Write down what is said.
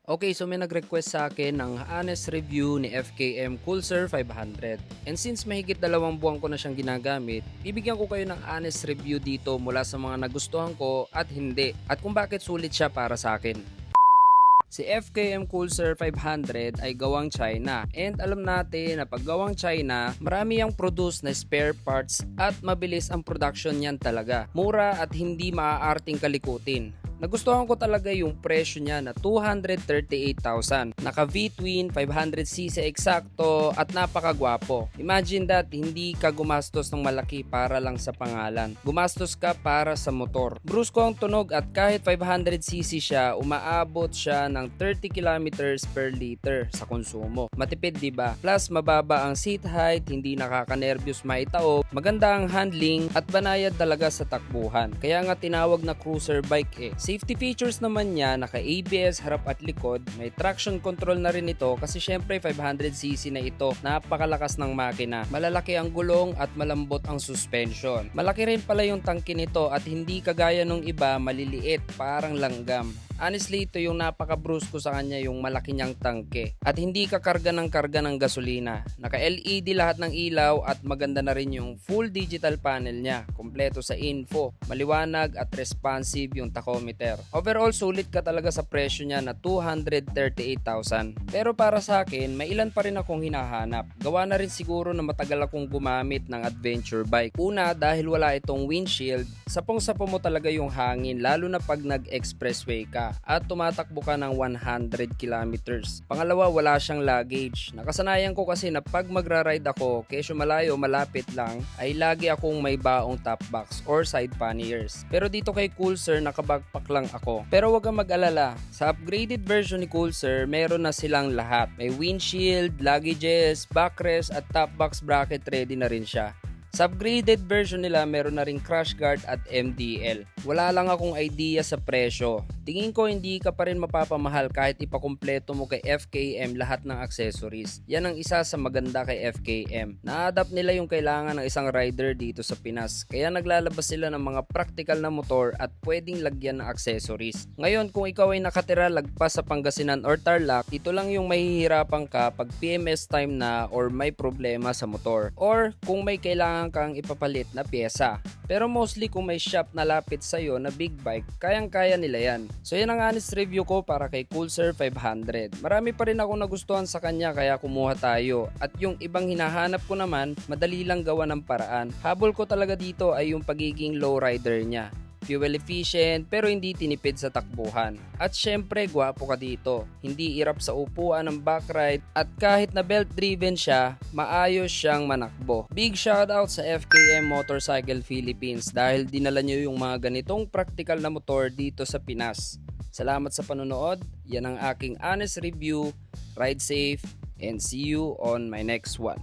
Okay, so may nag-request sa akin ng honest review ni FKM Coolser 500. And since mahigit 2 buwan ko na siyang ginagamit, bibigyan ko kayo ng honest review dito mula sa mga nagustuhan ko at hindi, at kung bakit sulit siya para sa akin. Si FKM Coolser 500 ay gawang China, and alam natin na pag gawang China, marami ang produce na spare parts at mabilis ang production niyan talaga. Mura at hindi maaarting kalikutin. Nagustuhan ko talaga yung presyo niya na 238,000. Naka V-twin, 500cc eksakto at napakagwapo. Imagine that, hindi ka gumastos ng malaki para lang sa pangalan. Gumastos ka para sa motor. Brusko ang tunog at kahit 500cc siya, umaabot siya ng 30 kilometers per liter sa konsumo. Matipid, di ba? Plus mababa ang seat height, hindi nakakanerbiyos maitao, maganda ang handling at banayad talaga sa takbuhan. Kaya nga tinawag na cruiser bike eh. Safety features naman niya, naka ABS harap at likod, may traction control na rin ito kasi syempre 500cc na ito, napakalakas ng makina. Malalaki ang gulong at malambot ang suspension. Malaki rin pala yung tangke nito at hindi kagaya nung iba maliliit, parang langgam. Honestly, ito yung napaka-brusko sa kanya, yung malaki niyang tangke. At hindi ka karga ng gasolina. Naka-LED lahat ng ilaw at maganda na rin yung full digital panel niya. Kompleto sa info, maliwanag at responsive yung tachometer. Overall, sulit ka talaga sa presyo niya na 238,000. Pero para sa akin, may ilan pa rin akong hinahanap. Gawa na rin siguro na matagal akong gumamit ng adventure bike. Una, dahil wala itong windshield, sapong-sapo mo talaga yung hangin, lalo na pag nag-expressway ka at tumatakbo ka ng 100 kilometers. Pangalawa, wala siyang luggage. Nakasanayan ko kasi na pag magra-ride ako, kesyo malayo, malapit lang, ay lagi akong may baong top box or side panniers. Pero dito kay Coolser, nakabackpack lang ako. Pero wag kang mag-alala, sa upgraded version ni Coolser, meron na silang lahat. May windshield, luggages, backrest at top box bracket ready na rin siya. Sa upgraded version nila, meron na ring crash guard at MDL. Wala lang akong idea sa presyo. Tingin ko hindi ka pa rin mapapamahal kahit ipakumpleto mo kay FKM lahat ng accessories. Yan ang isa sa maganda kay FKM. Na-adapt nila yung kailangan ng isang rider dito sa Pinas. Kaya naglalabas sila ng mga practical na motor at pwedeng lagyan ng accessories. Ngayon, kung ikaw ay nakatira lagpas sa Pangasinan or Tarlac, ito lang yung mahihirapan ka pag PMS time na or may problema sa motor. Or kung may kailangan kang ipapalit na pyesa. Pero mostly kung may shop na lapit sa'yo na big bike, kayang-kaya nila yan. So yan ang honest review ko para kay Coolser 500. Marami pa rin ako nagustuhan sa kanya kaya kumuha tayo. At yung ibang hinahanap ko naman, madali lang gawa ng paraan. Habol ko talaga dito ay yung pagiging lowrider niya. Fuel efficient pero hindi tinipid sa takbuhan. At syempre gwapo ka dito. Hindi irap sa upuan ng backride at kahit na belt driven siya, maayos siyang manakbo. Big shoutout sa FKM Motorcycle Philippines dahil dinala nyo yung mga ganitong practical na motor dito sa Pinas. Salamat sa panonood. Yan ang aking honest review. Ride safe and see you on my next one.